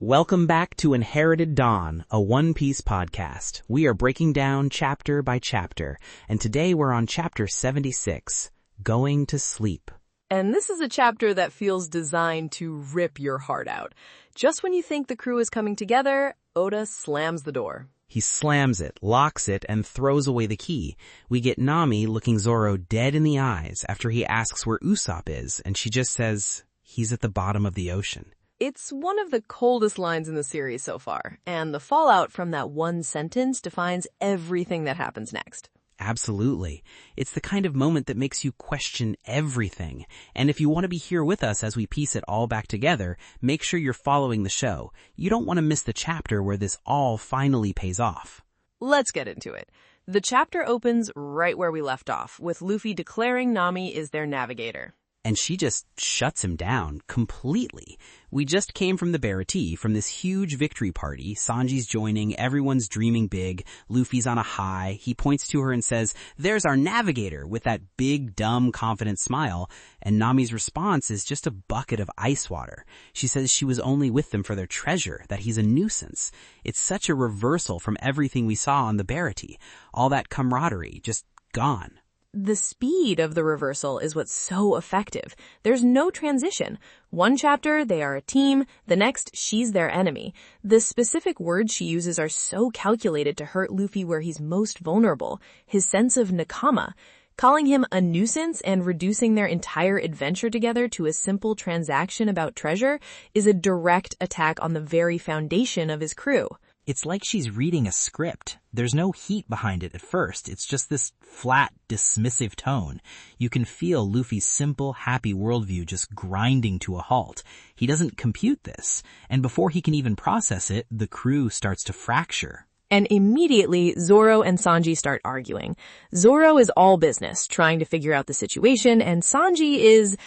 Welcome back to Inherited Dawn, a One Piece podcast. We are breaking down chapter by chapter, and today we're on chapter 76, Going to Sleep. And this is a chapter that feels designed to rip your heart out. Just when you think the crew is coming together, Oda slams the door. He slams it, locks it, and throws away the key. We get Nami looking Zoro dead in the eyes after he asks where Usopp is, and she just says, he's at the bottom of the ocean. It's one of the coldest lines in the series so far, and the fallout from that one sentence defines everything that happens next. Absolutely. It's the kind of moment that makes you question everything. And if you want to be here with us as we piece it all back together, make sure you're following the show. You don't want to miss the chapter where this all finally pays off. Let's get into it. The chapter opens right where we left off, with Luffy declaring Nami is their navigator. And she just shuts him down completely. We just came from the Baratie, from this huge victory party. Sanji's joining, everyone's dreaming big, Luffy's on a high. He points to her and says, there's our navigator, with that big, dumb, confident smile. And Nami's response is just a bucket of ice water. She says she was only with them for their treasure, that he's a nuisance. It's such a reversal from everything we saw on the Baratie. All that camaraderie, just gone. The speed of the reversal is what's so effective. There's no transition. One chapter, they are a team. The next, she's their enemy. The specific words she uses are so calculated to hurt Luffy where he's most vulnerable. His sense of nakama. Calling him a nuisance and reducing their entire adventure together to a simple transaction about treasure is a direct attack on the very foundation of his crew. It's like she's reading a script. There's no heat behind it at first. It's just this flat, dismissive tone. You can feel Luffy's simple, happy worldview just grinding to a halt. He doesn't compute this. And before he can even process it, the crew starts to fracture. And immediately, Zoro and Sanji start arguing. Zoro is all business, trying to figure out the situation, and Sanji is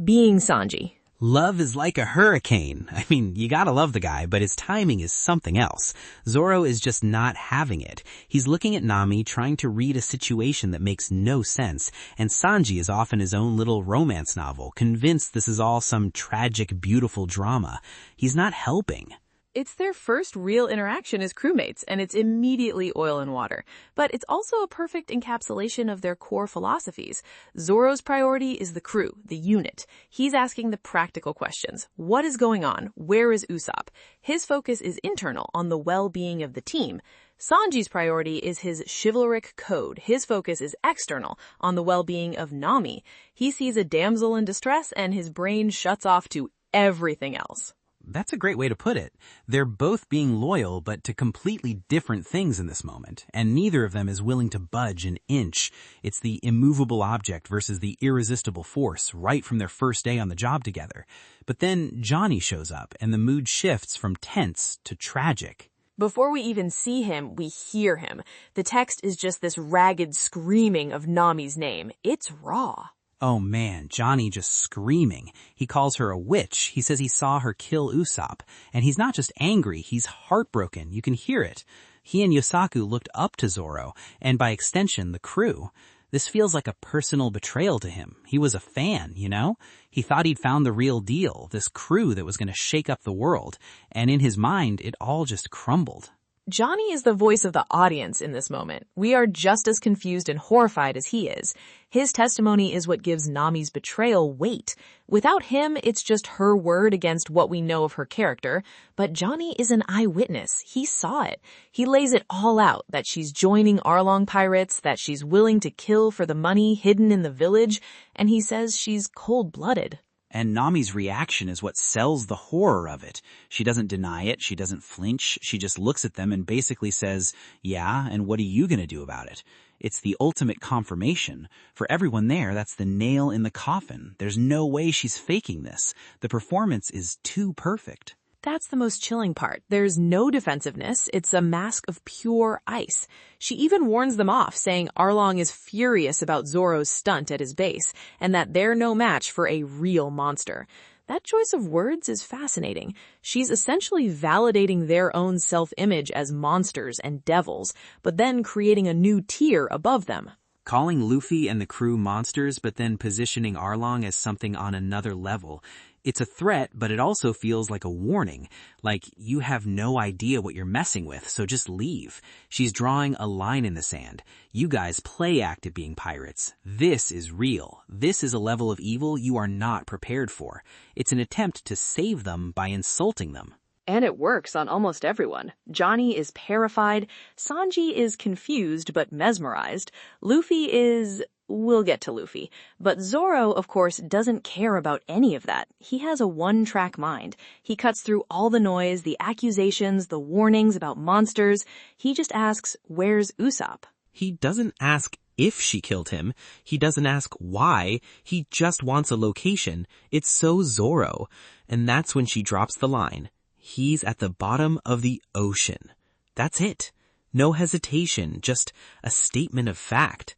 being Sanji. Love is like a hurricane. I mean, you gotta love the guy, but his timing is something else. Zoro is just not having it. He's looking at Nami, trying to read a situation that makes no sense, and Sanji is off in his own little romance novel, convinced this is all some tragic, beautiful drama. He's not helping. It's their first real interaction as crewmates, and it's immediately oil and water. But it's also a perfect encapsulation of their core philosophies. Zoro's priority is the crew, the unit. He's asking the practical questions. What is going on? Where is Usopp? His focus is internal, on the well-being of the team. Sanji's priority is his chivalric code. His focus is external, on the well-being of Nami. He sees a damsel in distress, and his brain shuts off to everything else. That's a great way to put it. They're both being loyal, but to completely different things in this moment, and neither of them is willing to budge an inch. It's the immovable object versus the irresistible force right from their first day on the job together. But then Johnny shows up, and the mood shifts from tense to tragic. Before we even see him, we hear him. The text is just this ragged screaming of Nami's name. It's raw. Oh man, Johnny just screaming. He calls her a witch. He says he saw her kill Usopp. And he's not just angry, he's heartbroken. You can hear it. He and Yosaku looked up to Zoro, and by extension, the crew. This feels like a personal betrayal to him. He was a fan, you know? He thought he'd found the real deal, this crew that was going to shake up the world. And in his mind, it all just crumbled. Johnny is the voice of the audience in this moment. We are just as confused and horrified as he is. His testimony is what gives Nami's betrayal weight. Without him, it's just her word against what we know of her character. But Johnny is an eyewitness. He saw it. He lays it all out, that she's joining Arlong pirates, that she's willing to kill for the money hidden in the village, and he says she's cold-blooded. And Nami's reaction is what sells the horror of it. She doesn't deny it. She doesn't flinch. She just looks at them and basically says, yeah, and what are you going to do about it? It's the ultimate confirmation. For everyone there, that's the nail in the coffin. There's no way she's faking this. The performance is too perfect. That's the most chilling part. There's no defensiveness. It's a mask of pure ice. She even warns them off, saying Arlong is furious about Zoro's stunt at his base, and that they're no match for a real monster. That choice of words is fascinating. She's essentially validating their own self-image as monsters and devils, but then creating a new tier above them. Calling Luffy and the crew monsters, but then positioning Arlong as something on another level. It's a threat, but it also feels like a warning. Like, you have no idea what you're messing with, so just leave. She's drawing a line in the sand. You guys play act at being pirates. This is real. This is a level of evil you are not prepared for. It's an attempt to save them by insulting them. And it works on almost everyone. Johnny is terrified, Sanji is confused but mesmerized, Luffy is... We'll get to Luffy. But Zoro, of course, doesn't care about any of that. He has a one-track mind. He cuts through all the noise, the accusations, the warnings about monsters. He just asks, where's Usopp? He doesn't ask if she killed him. He doesn't ask why. He just wants a location. It's so Zoro. And that's when she drops the line. He's at the bottom of the ocean. That's it. No hesitation, just a statement of fact.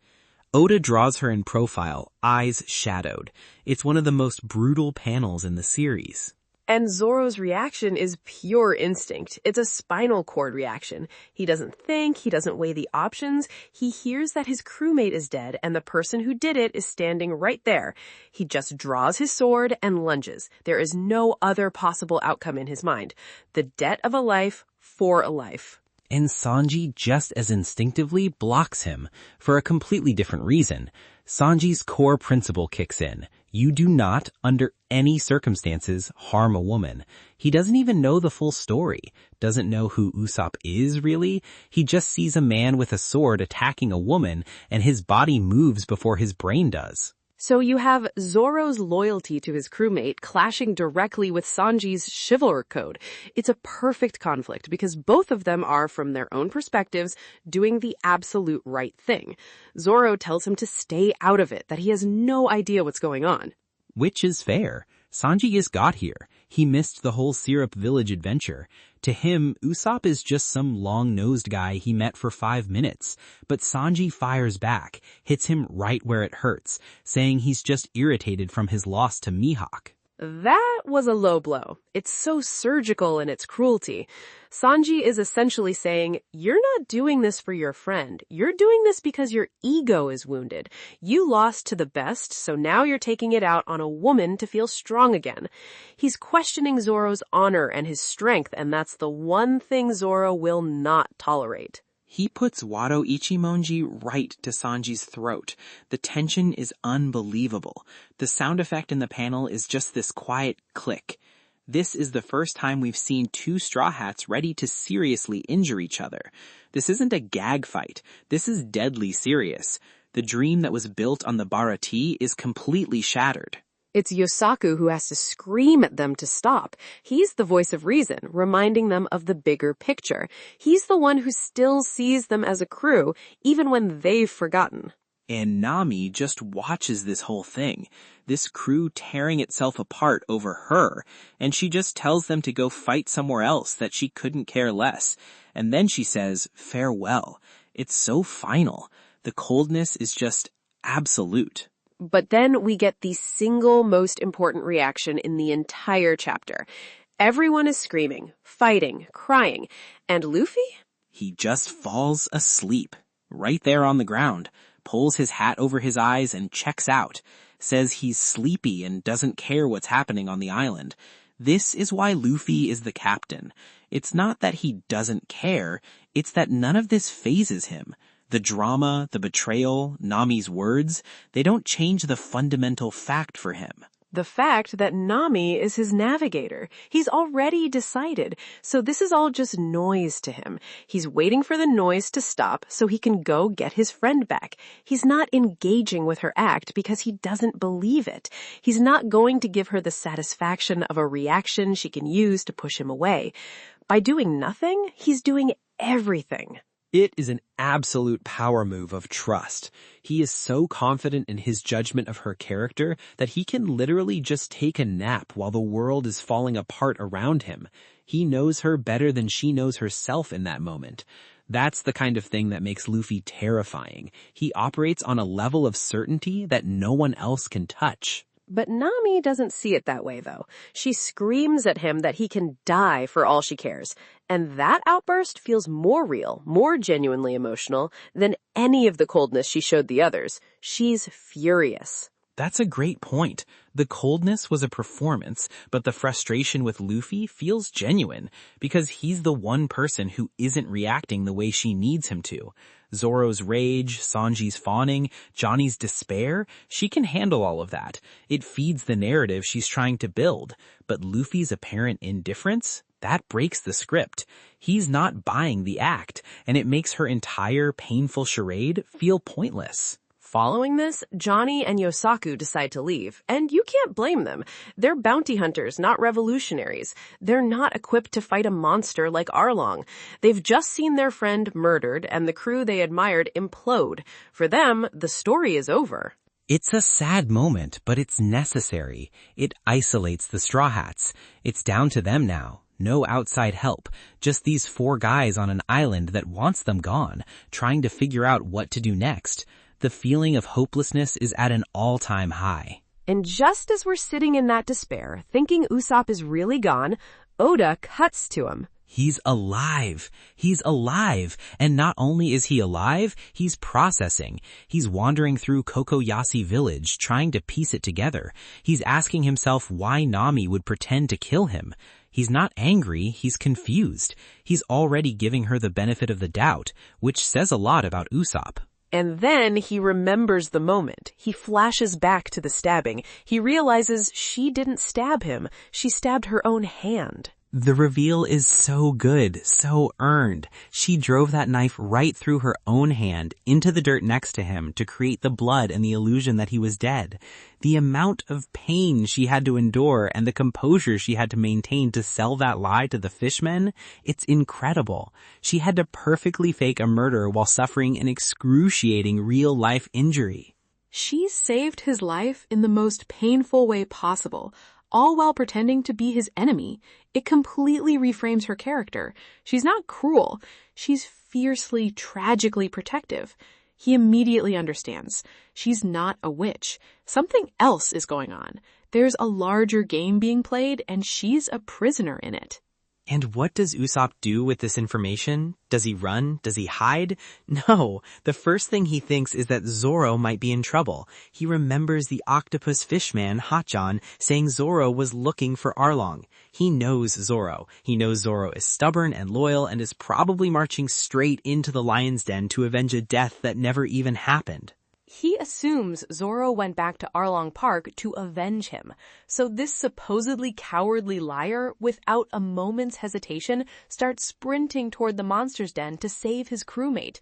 Oda draws her in profile, eyes shadowed. It's one of the most brutal panels in the series. And Zoro's reaction is pure instinct. It's a spinal cord reaction. He doesn't think, he doesn't weigh the options. He hears that his crewmate is dead and the person who did it is standing right there. He just draws his sword and lunges. There is no other possible outcome in his mind. The debt of a life for a life. And Sanji just as instinctively blocks him for a completely different reason. Sanji's core principle kicks in. You do not, under any circumstances, harm a woman. He doesn't even know the full story, doesn't know who Usopp is really. He just sees a man with a sword attacking a woman and his body moves before his brain does. So you have Zoro's loyalty to his crewmate clashing directly with Sanji's chivalric code. It's a perfect conflict because both of them are, from their own perspectives, doing the absolute right thing. Zoro tells him to stay out of it, that he has no idea what's going on. Which is fair. Sanji just got here. He missed the whole Syrup Village adventure. To him, Usopp is just some long-nosed guy he met for 5 minutes. But Sanji fires back, hits him right where it hurts, saying he's just irritated from his loss to Mihawk. That was a low blow. It's so surgical in its cruelty. Sanji is essentially saying, you're not doing this for your friend. You're doing this because your ego is wounded. You lost to the best, so now you're taking it out on a woman to feel strong again. He's questioning Zoro's honor and his strength, and that's the one thing Zoro will not tolerate. He puts Wado Ichimonji right to Sanji's throat. The tension is unbelievable. The sound effect in the panel is just this quiet click. This is the first time we've seen two Straw Hats ready to seriously injure each other. This isn't a gag fight. This is deadly serious. The dream that was built on the Baratie is completely shattered. It's Yosaku who has to scream at them to stop. He's the voice of reason, reminding them of the bigger picture. He's the one who still sees them as a crew, even when they've forgotten. And Nami just watches this whole thing, this crew tearing itself apart over her, and she just tells them to go fight somewhere else that she couldn't care less. And then she says, farewell. It's so final. The coldness is just absolute. But then we get the single most important reaction in the entire chapter. Everyone is screaming, fighting, crying. And Luffy? He just falls asleep, right there on the ground, pulls his hat over his eyes and checks out, says he's sleepy and doesn't care what's happening on the island. This is why Luffy is the captain. It's not that he doesn't care, it's that none of this phases him. The drama, the betrayal, Nami's words, they don't change the fundamental fact for him. The fact that Nami is his navigator. He's already decided, so this is all just noise to him. He's waiting for the noise to stop so he can go get his friend back. He's not engaging with her act because he doesn't believe it. He's not going to give her the satisfaction of a reaction she can use to push him away. By doing nothing, he's doing everything. It is an absolute power move of trust. He is so confident in his judgment of her character that he can literally just take a nap while the world is falling apart around him. He knows her better than she knows herself in that moment. That's the kind of thing that makes Luffy terrifying. He operates on a level of certainty that no one else can touch. But Nami doesn't see it that way, though. She screams at him that he can die for all she cares. And that outburst feels more real, more genuinely emotional than any of the coldness she showed the others. She's furious. That's a great point. The coldness was a performance, but the frustration with Luffy feels genuine because he's the one person who isn't reacting the way she needs him to. Zoro's rage, Sanji's fawning, Johnny's despair, she can handle all of that. It feeds the narrative she's trying to build. But Luffy's apparent indifference? That breaks the script. He's not buying the act, and it makes her entire painful charade feel pointless. Following this, Johnny and Yosaku decide to leave, and you can't blame them. They're bounty hunters, not revolutionaries. They're not equipped to fight a monster like Arlong. They've just seen their friend murdered and the crew they admired implode. For them, the story is over. It's a sad moment, but it's necessary. It isolates the Straw Hats. It's down to them now. No outside help. Just these 4 guys on an island that wants them gone, trying to figure out what to do next. The feeling of hopelessness is at an all-time high. And just as we're sitting in that despair, thinking Usopp is really gone, Oda cuts to him. He's alive. He's alive. And not only is he alive, he's processing. He's wandering through Kokoyasi village, trying to piece it together. He's asking himself why Nami would pretend to kill him. He's not angry, he's confused. He's already giving her the benefit of the doubt, which says a lot about Usopp. And then he remembers the moment. He flashes back to the stabbing. He realizes she didn't stab him. She stabbed her own hand. The reveal is so good, so earned. She drove that knife right through her own hand into the dirt next to him to create the blood and the illusion that he was dead. The amount of pain she had to endure and the composure she had to maintain to sell that lie to the fishmen, it's incredible. She had to perfectly fake a murder while suffering an excruciating real-life injury. She saved his life in the most painful way possible, all while pretending to be his enemy. It completely reframes her character. She's not cruel. She's fiercely, tragically protective. He immediately understands. She's not a witch. Something else is going on. There's a larger game being played, and she's a prisoner in it. And what does Usopp do with this information? Does he run? Does he hide? No. The first thing he thinks is that Zoro might be in trouble. He remembers the octopus fishman, Hotjon, saying Zoro was looking for Arlong. He knows Zoro. He knows Zoro is stubborn and loyal and is probably marching straight into the lion's den to avenge a death that never even happened. He assumes Zoro went back to Arlong Park to avenge him. So this supposedly cowardly liar, without a moment's hesitation, starts sprinting toward the monster's den to save his crewmate.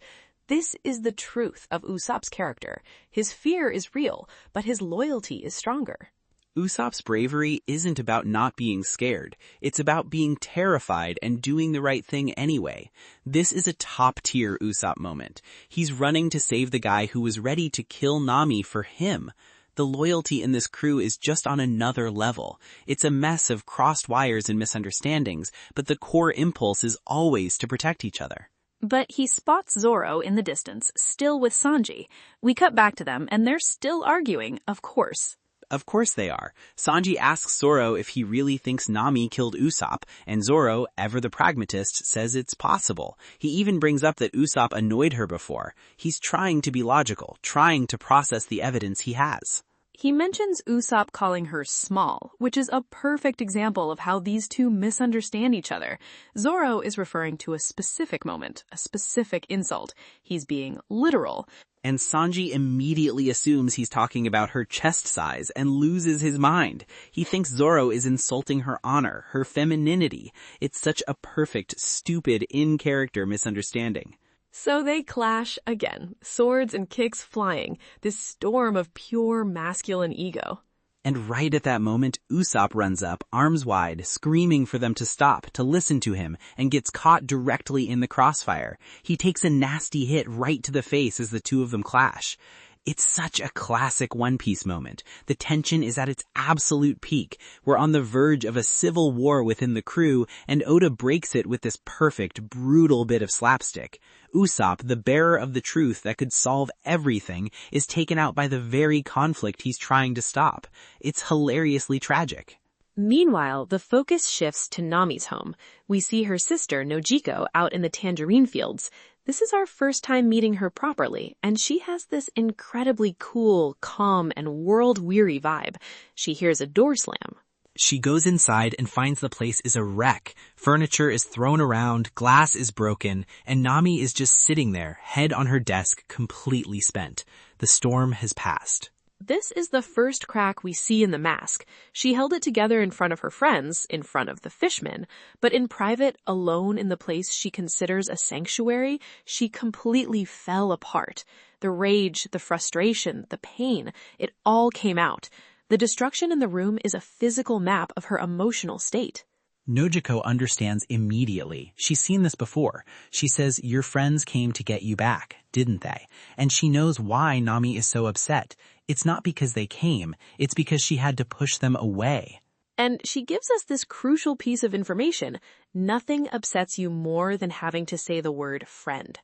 This is the truth of Usopp's character. His fear is real, but his loyalty is stronger. Usopp's bravery isn't about not being scared. It's about being terrified and doing the right thing anyway. This is a top-tier Usopp moment. He's running to save the guy who was ready to kill Nami for him. The loyalty in this crew is just on another level. It's a mess of crossed wires and misunderstandings, but the core impulse is always to protect each other. But he spots Zoro in the distance, still with Sanji. We cut back to them, and they're still arguing, of course. Of course they are. Sanji asks Zoro if he really thinks Nami killed Usopp, and Zoro, ever the pragmatist, says it's possible. He even brings up that Usopp annoyed her before. He's trying to be logical, trying to process the evidence he has. He mentions Usopp calling her small, which is a perfect example of how these two misunderstand each other. Zoro is referring to a specific moment, a specific insult. He's being literal. And Sanji immediately assumes he's talking about her chest size and loses his mind. He thinks Zoro is insulting her honor, her femininity. It's such a perfect, stupid, in-character misunderstanding. So they clash again, swords and kicks flying, this storm of pure masculine ego. And right at that moment, Usopp runs up, arms wide, screaming for them to stop, to listen to him, and gets caught directly in the crossfire. He takes a nasty hit right to the face as the two of them clash. It's such a classic One Piece moment. The tension is at its absolute peak. We're on the verge of a civil war within the crew, and Oda breaks it with this perfect, brutal bit of slapstick. Usopp, the bearer of the truth that could solve everything, is taken out by the very conflict he's trying to stop. It's hilariously tragic. Meanwhile, the focus shifts to Nami's home. We see her sister, Nojiko, out in the tangerine fields. This is our first time meeting her properly, and she has this incredibly cool, calm, and world-weary vibe. She hears a door slam. She goes inside and finds the place is a wreck. Furniture is thrown around, glass is broken, and Nami is just sitting there, head on her desk, completely spent. The storm has passed. This is the first crack we see in the mask. She held it together in front of her friends, in front of the fishmen, but in private, alone in the place she considers a sanctuary, she completely fell apart. The rage, the frustration, the pain, it all came out. The destruction in the room is a physical map of her emotional state. Nojiko understands immediately. She's seen this before. She says, your friends came to get you back, didn't they? And she knows why Nami is so upset. It's not because they came. It's because she had to push them away. And she gives us this crucial piece of information. Nothing upsets you more than having to say the word friend.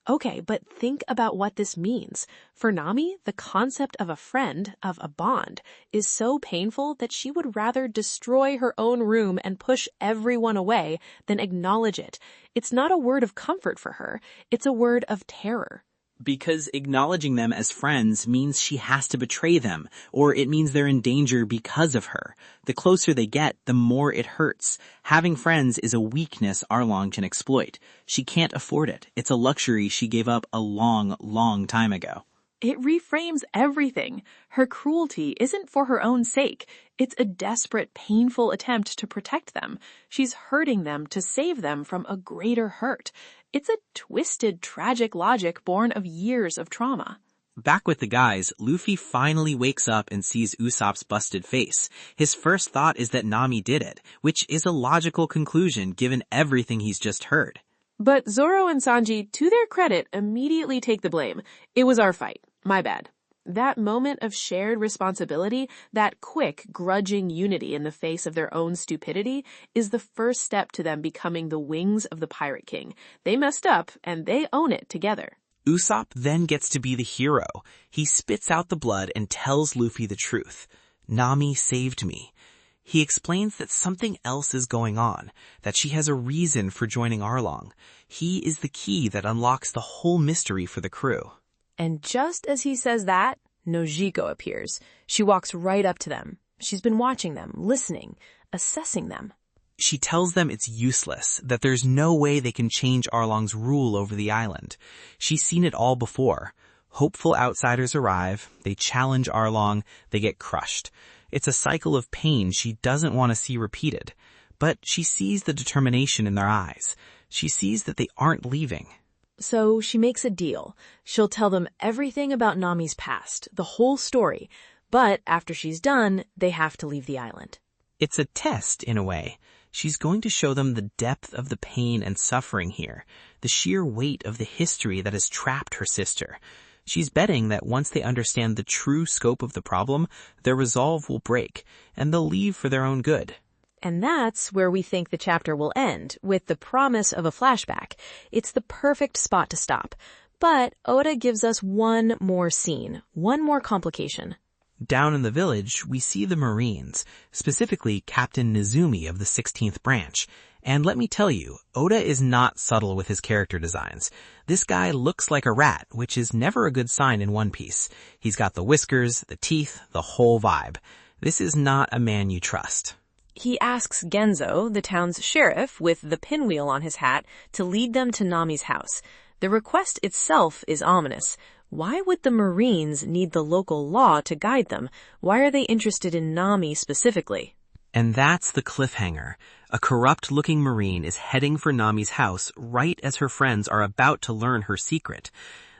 Okay, but think about what this means. For Nami, the concept of a friend, of a bond, is so painful that she would rather destroy her own room and push everyone away than acknowledge it. It's not a word of comfort for her. It's a word of terror. Because acknowledging them as friends means she has to betray them, or it means they're in danger because of her. The closer they get, the more it hurts. Having friends is a weakness Arlong can exploit. She can't afford it. It's a luxury she gave up a long, long time ago. It reframes everything. Her cruelty isn't for her own sake. It's a desperate, painful attempt to protect them. She's hurting them to save them from a greater hurt. It's a twisted, tragic logic born of years of trauma. Back with the guys, Luffy finally wakes up and sees Usopp's busted face. His first thought is that Nami did it, which is a logical conclusion given everything he's just heard. But Zoro and Sanji, to their credit, immediately take the blame. It was our fight. My bad. That moment of shared responsibility, that quick, grudging unity in the face of their own stupidity, is the first step to them becoming the wings of the Pirate King. They messed up, and they own it together. Usopp then gets to be the hero. He spits out the blood and tells Luffy the truth. Nami saved me. He explains that something else is going on, that she has a reason for joining Arlong. He is the key that unlocks the whole mystery for the crew. And just as he says that, Nojiko appears. She walks right up to them. She's been watching them, listening, assessing them. She tells them it's useless, that there's no way they can change Arlong's rule over the island. She's seen it all before. Hopeful outsiders arrive, they challenge Arlong, they get crushed. It's a cycle of pain she doesn't want to see repeated. But she sees the determination in their eyes. She sees that they aren't leaving. So she makes a deal. She'll tell them everything about Nami's past, the whole story. But after she's done, they have to leave the island. It's a test, in a way. She's going to show them the depth of the pain and suffering here, the sheer weight of the history that has trapped her sister. She's betting that once they understand the true scope of the problem, their resolve will break, and they'll leave for their own good. And that's where we think the chapter will end, with the promise of a flashback. It's the perfect spot to stop. But Oda gives us one more scene, one more complication. Down in the village, we see the Marines, specifically Captain Nezumi of the 16th Branch. And let me tell you, Oda is not subtle with his character designs. This guy looks like a rat, which is never a good sign in One Piece. He's got the whiskers, the teeth, the whole vibe. This is not a man you trust. He asks Genzo, the town's sheriff, with the pinwheel on his hat, to lead them to Nami's house. The request itself is ominous. Why would the Marines need the local law to guide them? Why are they interested in Nami specifically? And that's the cliffhanger. A corrupt-looking Marine is heading for Nami's house right as her friends are about to learn her secret.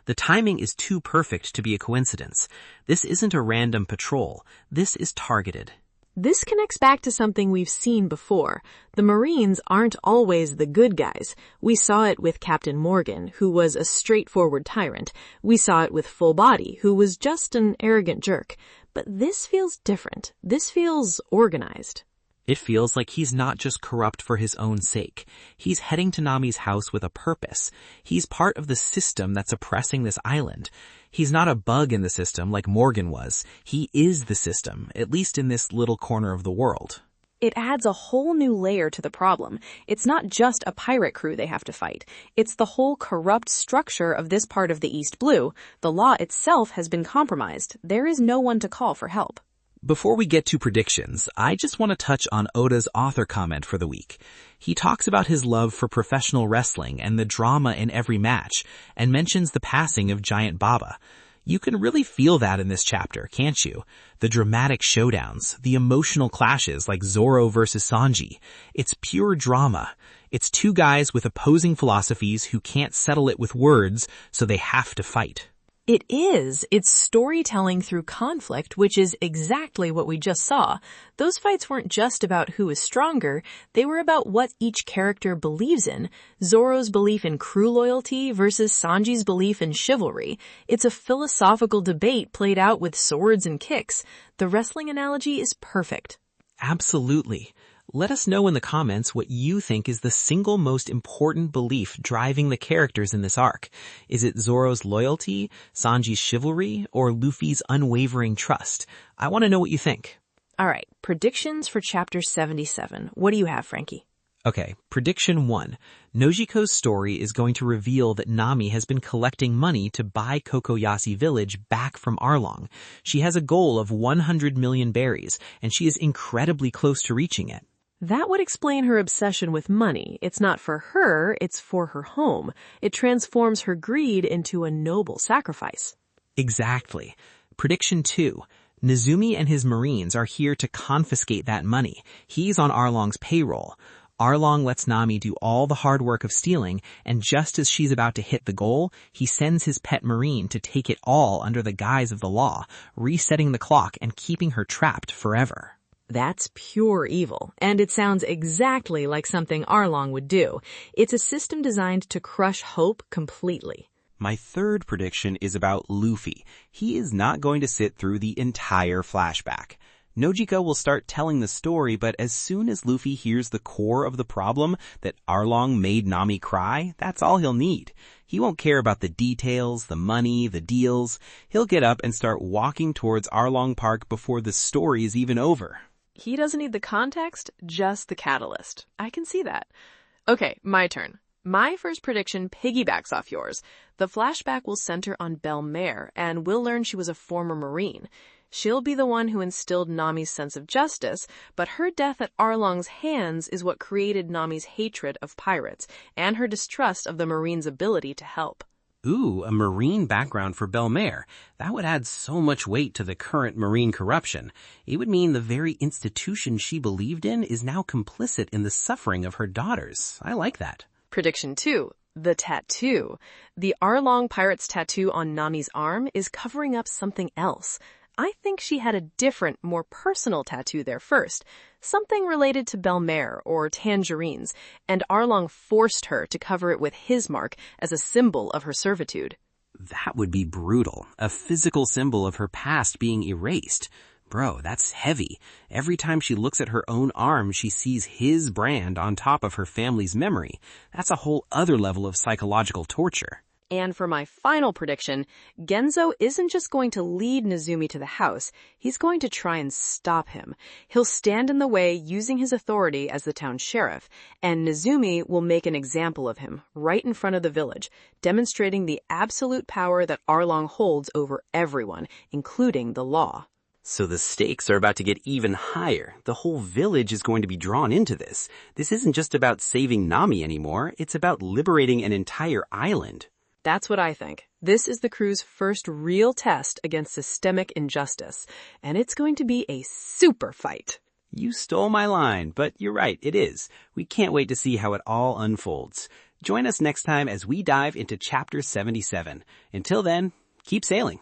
The timing is too perfect to be a coincidence. This isn't a random patrol. This is targeted. This connects back to something we've seen before. The Marines aren't always the good guys. We saw it with Captain Morgan, who was a straightforward tyrant. We saw it with Full Body, who was just an arrogant jerk. But this feels different. This feels organized. It feels like he's not just corrupt for his own sake. He's heading to Nami's house with a purpose. He's part of the system that's oppressing this island. He's not a bug in the system like Morgan was. He is the system, at least in this little corner of the world. It adds a whole new layer to the problem. It's not just a pirate crew they have to fight. It's the whole corrupt structure of this part of the East Blue. The law itself has been compromised. There is no one to call for help. Before we get to predictions, I just want to touch on Oda's author comment for the week. He talks about his love for professional wrestling and the drama in every match, and mentions the passing of Giant Baba. You can really feel that in this chapter, can't you? The dramatic showdowns, the emotional clashes like Zoro versus Sanji. It's pure drama. It's two guys with opposing philosophies who can't settle it with words, so they have to fight. It is. It's storytelling through conflict, which is exactly what we just saw. Those fights weren't just about who is stronger. They were about what each character believes in. Zoro's belief in crew loyalty versus Sanji's belief in chivalry. It's a philosophical debate played out with swords and kicks. The wrestling analogy is perfect. Absolutely. Let us know in the comments what you think is the single most important belief driving the characters in this arc. Is it Zoro's loyalty, Sanji's chivalry, or Luffy's unwavering trust? I want to know what you think. All right, predictions for Chapter 77. What do you have, Franky? Okay, prediction 1. Nojiko's story is going to reveal that Nami has been collecting money to buy Kokoyasi Village back from Arlong. She has a goal of 100 million berries, and she is incredibly close to reaching it. That would explain her obsession with money. It's not for her, it's for her home. It transforms her greed into a noble sacrifice. Exactly. Prediction 2. Nezumi and his Marines are here to confiscate that money. He's on Arlong's payroll. Arlong lets Nami do all the hard work of stealing, and just as she's about to hit the goal, he sends his pet Marine to take it all under the guise of the law, resetting the clock and keeping her trapped forever. That's pure evil, and it sounds exactly like something Arlong would do. It's a system designed to crush hope completely. My third prediction is about Luffy. He is not going to sit through the entire flashback. Nojiko will start telling the story, but as soon as Luffy hears the core of the problem, that Arlong made Nami cry, that's all he'll need. He won't care about the details, the money, the deals. He'll get up and start walking towards Arlong Park before the story is even over. He doesn't need the context, just the catalyst. I can see that. Okay, my turn. My first prediction piggybacks off yours. The flashback will center on Belle Mare, and we'll learn she was a former Marine. She'll be the one who instilled Nami's sense of justice, but her death at Arlong's hands is what created Nami's hatred of pirates, and her distrust of the Marine's ability to help. Ooh, a Marine background for Belle Mare. That would add so much weight to the current Marine corruption. It would mean the very institution she believed in is now complicit in the suffering of her daughters. I like that. Prediction 2. The tattoo. The Arlong pirate's tattoo on Nami's arm is covering up something else. I think she had a different, more personal tattoo there first, something related to Belle Mare or tangerines, and Arlong forced her to cover it with his mark as a symbol of her servitude. That would be brutal. A physical symbol of her past being erased. Bro, that's heavy. Every time she looks at her own arm, she sees his brand on top of her family's memory. That's a whole other level of psychological torture. And for my final prediction, Genzo isn't just going to lead Nezumi to the house, he's going to try and stop him. He'll stand in the way using his authority as the town sheriff, and Nezumi will make an example of him right in front of the village, demonstrating the absolute power that Arlong holds over everyone, including the law. So the stakes are about to get even higher. The whole village is going to be drawn into this. This isn't just about saving Nami anymore, it's about liberating an entire island. That's what I think. This is the crew's first real test against systemic injustice, and it's going to be a super fight. You stole my line, but you're right, it is. We can't wait to see how it all unfolds. Join us next time as we dive into Chapter 77. Until then, keep sailing.